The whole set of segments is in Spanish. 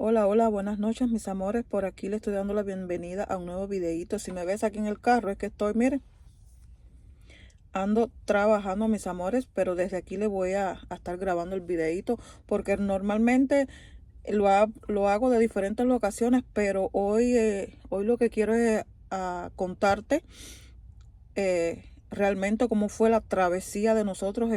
Hola, hola, buenas noches mis amores, por aquí le estoy dando la bienvenida a un nuevo videíto. Si me ves aquí en el carro es que estoy, miren, ando trabajando mis amores, pero desde aquí le voy a estar grabando el videíto porque normalmente lo hago de diferentes locaciones, pero hoy lo que quiero es contarte realmente cómo fue la travesía de nosotros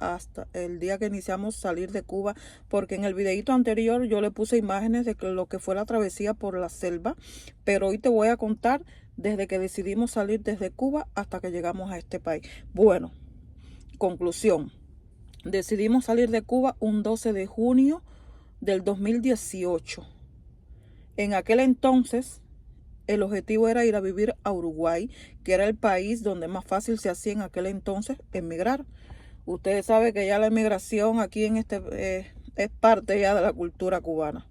hasta el día que iniciamos salir de Cuba, porque en el videito anterior yo le puse imágenes de lo que fue la travesía por la selva, pero hoy te voy a contar desde que decidimos salir desde Cuba hasta que llegamos a este país. Bueno, conclusión, decidimos salir de Cuba un 12 de junio del 2018. En aquel entonces el objetivo era ir a vivir a Uruguay, que era el país donde más fácil se hacía en aquel entonces emigrar. Ustedes saben que ya la emigración aquí en es parte ya de la cultura cubana.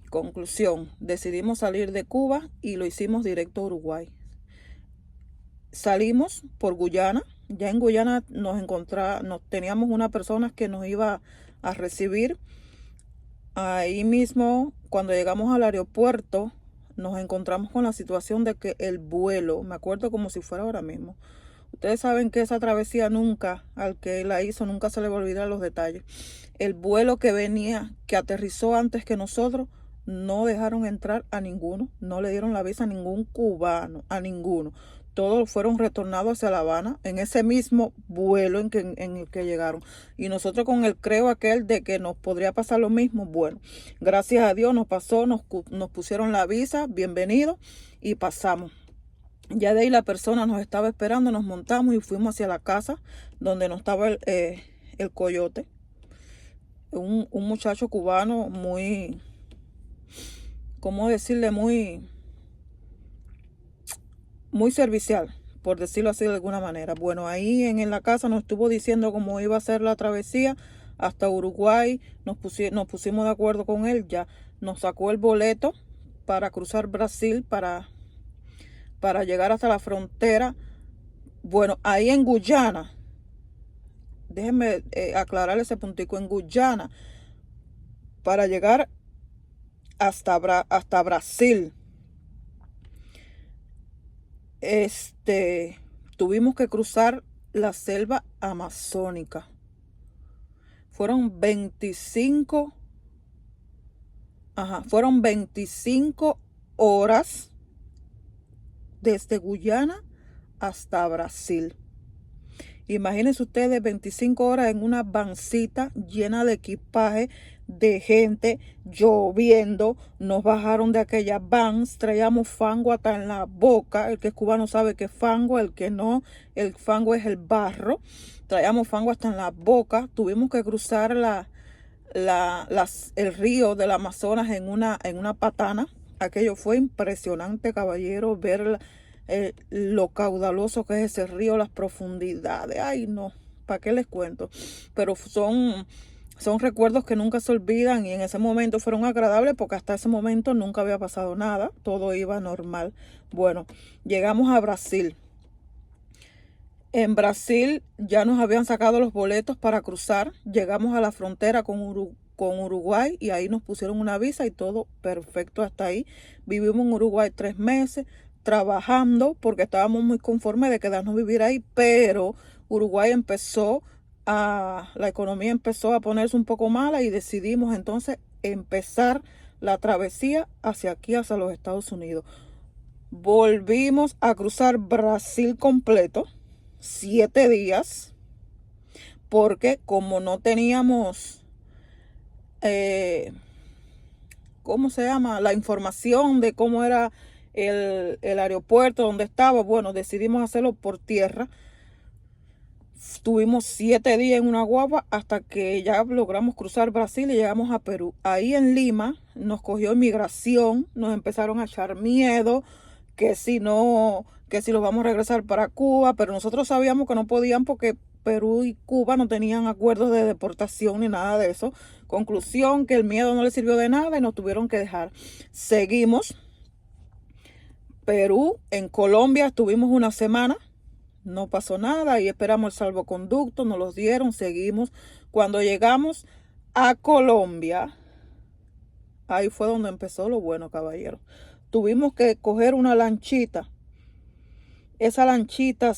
Conclusión, decidimos salir de Cuba y lo hicimos directo a Uruguay. Salimos por Guyana. Ya en Guyana teníamos una persona que nos iba a recibir. Ahí mismo, cuando llegamos al aeropuerto, nos encontramos con la situación de que el vuelo, me acuerdo como si fuera ahora mismo. Ustedes saben que esa travesía nunca, al que la hizo, nunca se le va a olvidar los detalles. El vuelo que venía, que aterrizó antes que nosotros, no dejaron entrar a ninguno, no le dieron la visa a ningún cubano, a ninguno. Todos fueron retornados hacia La Habana en ese mismo vuelo en el que llegaron. Y nosotros con el creo aquel de que nos podría pasar lo mismo, bueno, gracias a Dios nos pasó, nos pusieron la visa, bienvenido, y pasamos. Ya de ahí la persona nos estaba esperando, nos montamos y fuimos hacia la casa donde nos estaba el coyote. Un muchacho cubano muy, ¿cómo decirle? Muy servicial, por decirlo así de alguna manera. Bueno, ahí en la casa nos estuvo diciendo cómo iba a ser la travesía hasta Uruguay. Nos pusimos de acuerdo con él, ya nos sacó el boleto para cruzar Brasil, para llegar hasta la frontera. Bueno, ahí en Guyana, déjenme aclarar ese puntico, en Guyana, para llegar hasta Brasil, tuvimos que cruzar la selva amazónica. Fueron 25 horas desde Guyana hasta Brasil. Imagínense ustedes 25 horas en una vancita llena de equipaje, de gente, lloviendo. Nos bajaron de aquellas vans, traíamos fango hasta en la boca. El que es cubano sabe que es fango, el que no, el fango es el barro. Traíamos fango hasta en la boca. Tuvimos que cruzar el río del Amazonas en una patana. Aquello fue impresionante, caballero, ver lo caudaloso que es ese río, las profundidades. Ay, no, ¿para qué les cuento? Pero son recuerdos que nunca se olvidan y en ese momento fueron agradables porque hasta ese momento nunca había pasado nada, todo iba normal. Bueno, llegamos a Brasil. En Brasil ya nos habían sacado los boletos para cruzar. Llegamos a la frontera con Uruguay y ahí nos pusieron una visa y todo perfecto hasta ahí. Vivimos en Uruguay 3 meses trabajando porque estábamos muy conformes de quedarnos a vivir ahí, pero Uruguay la economía empezó a ponerse un poco mala y decidimos entonces empezar la travesía hacia aquí, hacia los Estados Unidos. Volvimos a cruzar Brasil completo, 7 días, porque como no teníamos, ¿cómo se llama? La información de cómo era el aeropuerto donde estaba, bueno, decidimos hacerlo por tierra. Tuvimos 7 días en una guagua hasta que ya logramos cruzar Brasil y llegamos a Perú. Ahí en Lima nos cogió inmigración, nos empezaron a echar miedo, que si no, que si los vamos a regresar para Cuba, pero nosotros sabíamos que no podían porque Perú y Cuba no tenían acuerdos de deportación ni nada de eso. Conclusión, que el miedo no les sirvió de nada y nos tuvieron que dejar. Seguimos. Perú, en Colombia estuvimos una semana. No pasó nada y esperamos el salvoconducto, nos los dieron, seguimos. Cuando llegamos a Colombia, Ahí fue donde empezó lo bueno, caballero. Tuvimos que coger una lanchita. Esa lanchita,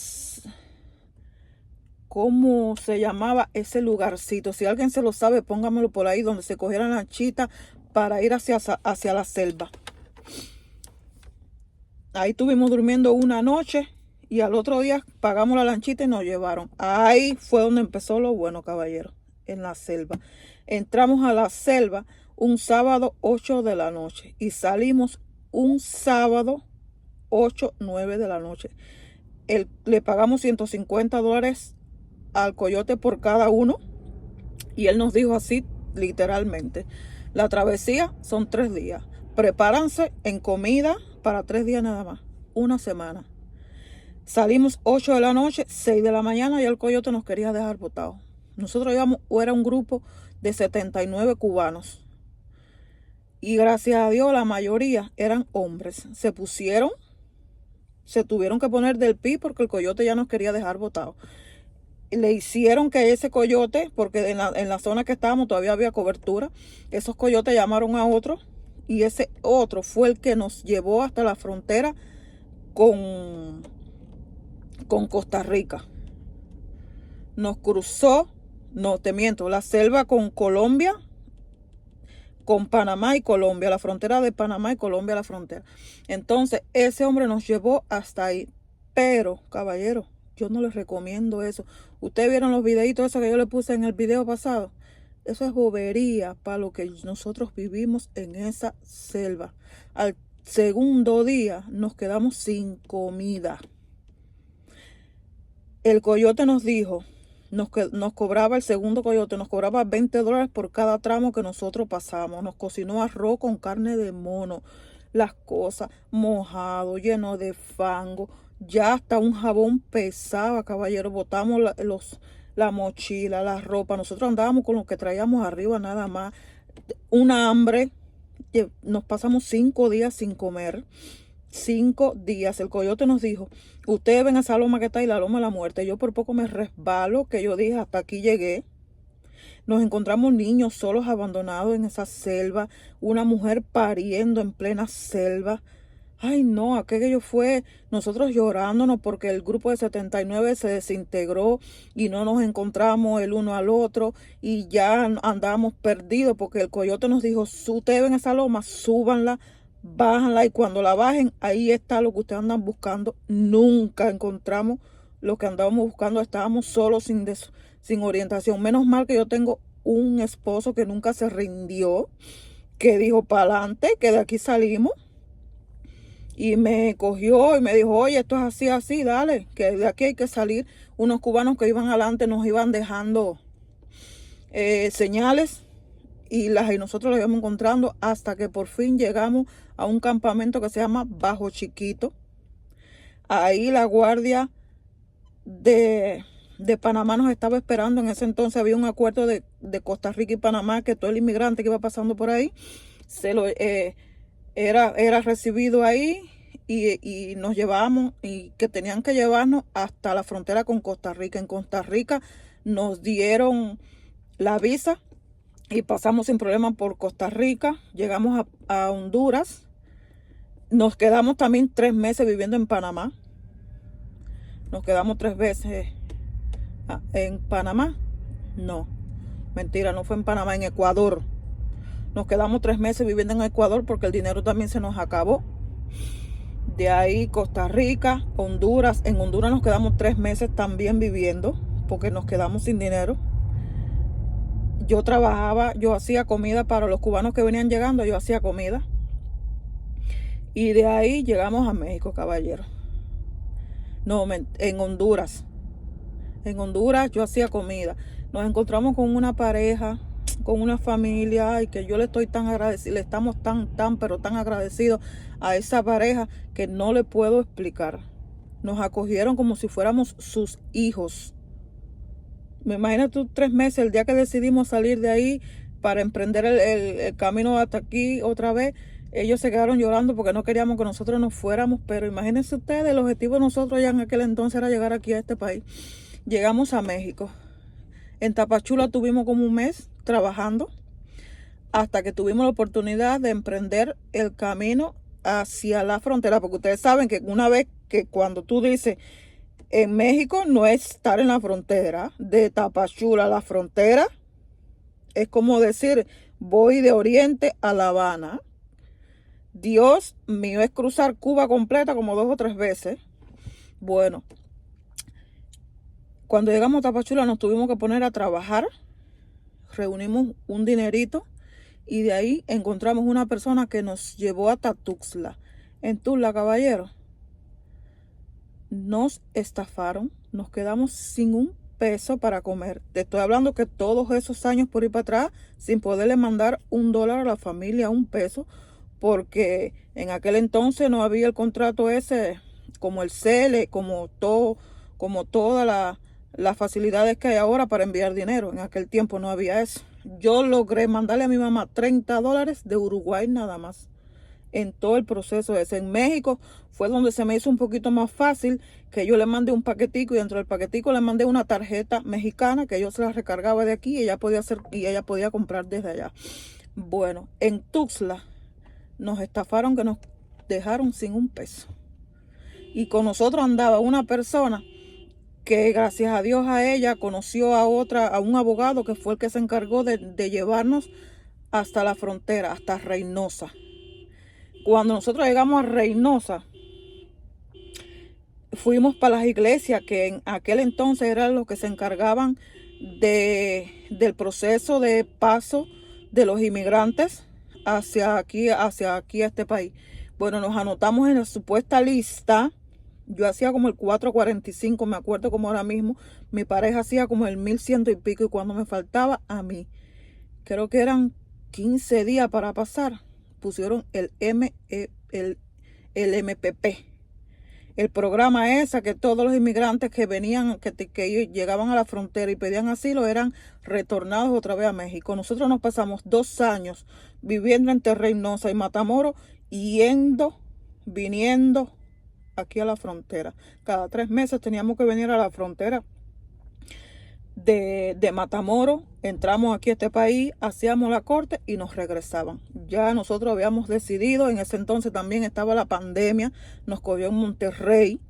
¿cómo se llamaba ese lugarcito? Si alguien se lo sabe, póngamelo por ahí, donde se cogiera la lanchita para ir hacia la selva. Ahí estuvimos durmiendo una noche y al otro día pagamos la lanchita y nos llevaron. Ahí fue donde empezó lo bueno, caballero, en la selva. Entramos a la selva un sábado 8 de la noche y salimos un sábado 8, 9 de la noche. Le pagamos $150 al coyote por cada uno y él nos dijo así literalmente: la travesía son 3 días, prepárense en comida para 3 días nada más, una semana. Salimos 8 de la noche, 6 de la mañana y el coyote nos quería dejar botados. Nosotros íbamos, era un grupo de 79 cubanos y gracias a Dios la mayoría eran hombres. Se tuvieron que poner del pie porque el coyote ya nos quería dejar botados. Le hicieron que ese coyote, porque en la zona que estábamos todavía había cobertura, esos coyotes llamaron a otro y ese otro fue el que nos llevó hasta la frontera con Costa Rica. Nos cruzó, no te miento, la selva con Colombia, con Panamá y Colombia, la frontera de Panamá y Colombia, la frontera. Entonces ese hombre nos llevó hasta ahí. Pero, caballero, yo no les recomiendo eso. Ustedes vieron los videitos esos que yo le puse en el video pasado. Eso es bobería para lo que nosotros vivimos en esa selva. Al segundo día nos quedamos sin comida. El coyote nos dijo, nos cobraba, el segundo coyote nos cobraba $20 por cada tramo que nosotros pasamos. Nos cocinó arroz con carne de mono, las cosas mojado, lleno de fango. Ya hasta un jabón pesaba, caballero. Botamos la mochila, la ropa. Nosotros andábamos con lo que traíamos arriba nada más. Una hambre. Nos pasamos 5 días sin comer. 5 días. El coyote nos dijo, ustedes ven a esa loma que está ahí, la loma de la muerte. Yo por poco me resbalo, que yo dije, hasta aquí llegué. Nos encontramos niños solos abandonados en esa selva. Una mujer pariendo en plena selva. Ay, no, aquello fue nosotros llorándonos porque el grupo de 79 se desintegró y no nos encontramos el uno al otro y ya andábamos perdidos porque el coyote nos dijo, ustedes ven esa loma, súbanla, bájanla y cuando la bajen, ahí está lo que ustedes andan buscando. Nunca encontramos lo que andábamos buscando, estábamos solos sin orientación. Menos mal que yo tengo un esposo que nunca se rindió, que dijo para adelante, que de aquí salimos. Y me cogió y me dijo, oye, esto es así, así, dale, que de aquí hay que salir. Unos cubanos que iban adelante nos iban dejando señales y nosotros las íbamos encontrando hasta que por fin llegamos a un campamento que se llama Bajo Chiquito. Ahí la guardia de Panamá nos estaba esperando. En ese entonces había un acuerdo de Costa Rica y Panamá que todo el inmigrante que iba pasando por ahí era recibido ahí y nos llevamos y que tenían que llevarnos hasta la frontera con Costa Rica. En Costa Rica nos dieron la visa y pasamos sin problema por Costa Rica. Llegamos a Honduras. Nos quedamos también 3 meses viviendo en Panamá. Nos quedamos 3 veces en Panamá. No, mentira, no fue en Panamá, en Ecuador. Nos quedamos 3 meses viviendo en Ecuador porque el dinero también se nos acabó. De ahí Costa Rica, Honduras. En Honduras nos quedamos 3 meses también viviendo porque nos quedamos sin dinero. Yo trabajaba, yo hacía comida para los cubanos que venían llegando, yo hacía comida. Y de ahí llegamos a México, caballero. No, en Honduras. En Honduras yo hacía comida. Nos encontramos con una pareja, con una familia, y que yo le estoy tan agradecido, le estamos pero tan agradecidos a esa pareja que no le puedo explicar. Nos acogieron como si fuéramos sus hijos. Me imagino tú 3 meses, el día que decidimos salir de ahí para emprender el camino hasta aquí otra vez, ellos se quedaron llorando porque no queríamos que nosotros nos fuéramos, pero imagínense ustedes, el objetivo de nosotros ya en aquel entonces era llegar aquí a este país. Llegamos a México. En Tapachula tuvimos como un mes trabajando. hasta que tuvimos la oportunidad de emprender el camino hacia la frontera, porque ustedes saben que una vez que cuando tú dices en México no es estar en la frontera, de Tapachula a la frontera, es como decir, voy de Oriente a La Habana. Dios mío, es cruzar Cuba completa como 2 o 3 veces. Bueno, cuando llegamos a Tapachula nos tuvimos que poner a trabajar, reunimos un dinerito y de ahí encontramos una persona que nos llevó hasta Tuxtla. En Tuxtla, caballero, nos estafaron, nos quedamos sin un peso para comer. Te estoy hablando que todos esos años por ir para atrás, sin poderle mandar $1 a la familia, un peso, porque en aquel entonces no había el contrato ese, como el CELE, como todas las facilidades que hay ahora para enviar dinero. En aquel tiempo no había eso. Yo logré mandarle a mi mamá $30 de Uruguay nada más. En todo el proceso ese. En México fue donde se me hizo un poquito más fácil, que yo le mandé un paquetico y dentro del paquetico le mandé una tarjeta mexicana que yo se la recargaba de aquí y ella podía comprar desde allá. Bueno, en Tuxtla nos estafaron, que nos dejaron sin un peso. Y con nosotros andaba una persona que gracias a Dios a ella conoció a un abogado que fue el que se encargó de llevarnos hasta la frontera, hasta Reynosa. Cuando nosotros llegamos a Reynosa, fuimos para las iglesias que en aquel entonces eran los que se encargaban del proceso de paso de los inmigrantes hacia aquí a este país. Bueno, nos anotamos en la supuesta lista. Yo hacía como el 445, me acuerdo como ahora mismo. Mi pareja hacía como el 1100 y pico, y cuando me faltaba a mí, creo que eran 15 días para pasar, pusieron el MPP. El programa ese que todos los inmigrantes que venían, que llegaban a la frontera y pedían asilo, eran retornados otra vez a México. Nosotros nos pasamos 2 años viviendo entre Reynosa y Matamoros, yendo, viniendo aquí a la frontera. Cada 3 meses teníamos que venir a la frontera de Matamoros. Entramos aquí a este país, hacíamos la corte y nos regresaban. Ya nosotros habíamos decidido, en ese entonces también estaba la pandemia, nos cogió en Monterrey,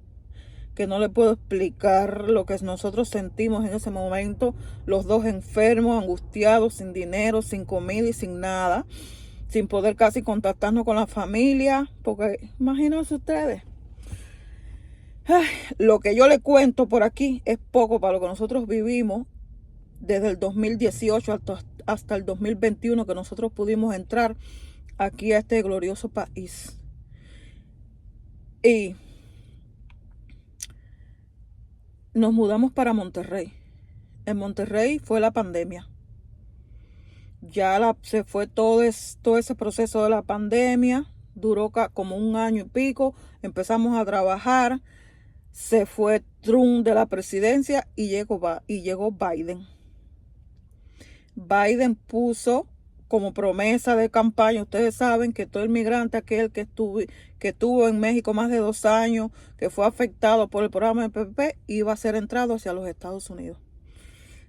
que no le puedo explicar lo que nosotros sentimos en ese momento, los dos enfermos, angustiados, sin dinero, sin comida y sin nada, sin poder casi contactarnos con la familia, porque imagínense ustedes. Ay, lo que yo le cuento por aquí es poco para lo que nosotros vivimos desde el 2018 hasta el 2021, que nosotros pudimos entrar aquí a este glorioso país. Y nos mudamos para Monterrey. En Monterrey fue la pandemia. Ya se fue todo ese proceso de la pandemia. Duró como 1 año y pico. Empezamos a trabajar. Se fue Trump de la presidencia y llegó Biden. Biden puso como promesa de campaña, ustedes saben que todo inmigrante, aquel que estuvo en México más de 2 años, que fue afectado por el programa de PPP, iba a ser entrado hacia los Estados Unidos.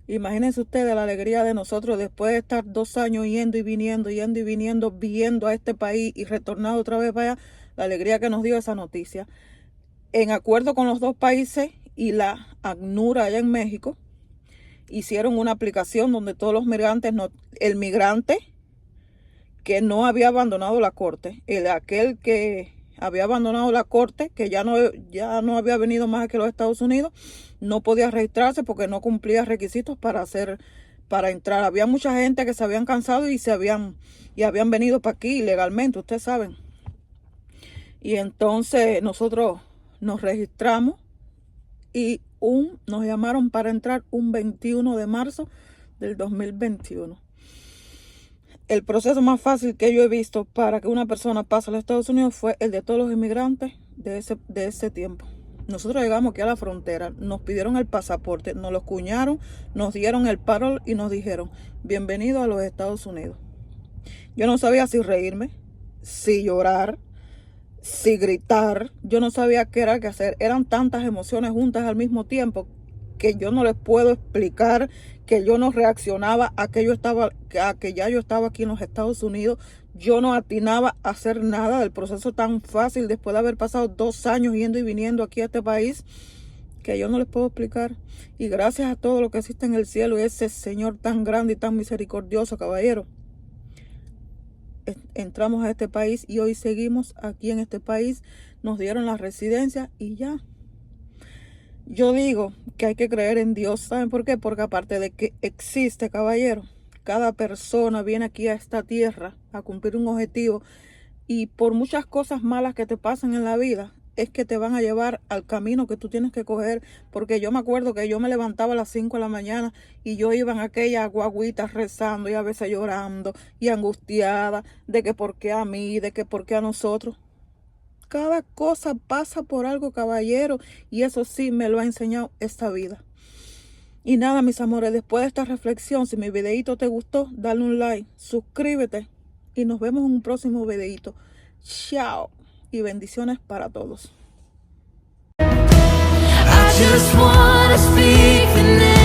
Imagínense ustedes la alegría de nosotros después de estar 2 años yendo y viniendo, viendo a este país y retornado otra vez para allá, la alegría que nos dio esa noticia. En acuerdo con los 2 países y la ACNUR allá en México, hicieron una aplicación donde todos los migrantes, el migrante que no había abandonado la corte, aquel que había abandonado la corte, que ya no había venido más aquí a los Estados Unidos, no podía registrarse porque no cumplía requisitos para entrar. Había mucha gente que se habían cansado y habían venido para aquí ilegalmente, ustedes saben. Y entonces nosotros nos registramos y nos llamaron para entrar un 21 de marzo del 2021. El proceso más fácil que yo he visto para que una persona pase a los Estados Unidos fue el de todos los inmigrantes de ese tiempo. Nosotros llegamos aquí a la frontera, nos pidieron el pasaporte, nos lo cuñaron, nos dieron el parol y nos dijeron, bienvenido a los Estados Unidos. Yo no sabía si reírme, si llorar, si gritar. Yo no sabía qué era que hacer. Eran tantas emociones juntas al mismo tiempo que yo no les puedo explicar, que yo no reaccionaba a que ya yo estaba aquí en los Estados Unidos. Yo no atinaba a hacer nada del proceso tan fácil después de haber pasado 2 años yendo y viniendo aquí a este país, que yo no les puedo explicar. Y gracias a todo lo que existe en el cielo y ese Señor tan grande y tan misericordioso, caballero, entramos a este país y hoy seguimos aquí en este país. Nos dieron la residencia y ya. Yo digo que hay que creer en Dios. ¿Saben por qué? Porque aparte de que existe, caballero, cada persona viene aquí a esta tierra a cumplir un objetivo, y por muchas cosas malas que te pasan en la vida, es que te van a llevar al camino que tú tienes que coger. Porque yo me acuerdo que yo me levantaba a las 5 de la mañana y yo iba en aquella guaguita rezando y a veces llorando y angustiada de que por qué a mí, de que por qué a nosotros. Cada cosa pasa por algo, caballero, y eso sí me lo ha enseñado esta vida. Y nada, mis amores, después de esta reflexión, si mi videito te gustó, dale un like, suscríbete y nos vemos en un próximo videito. Chao y bendiciones para todos. I just wanna speak the name.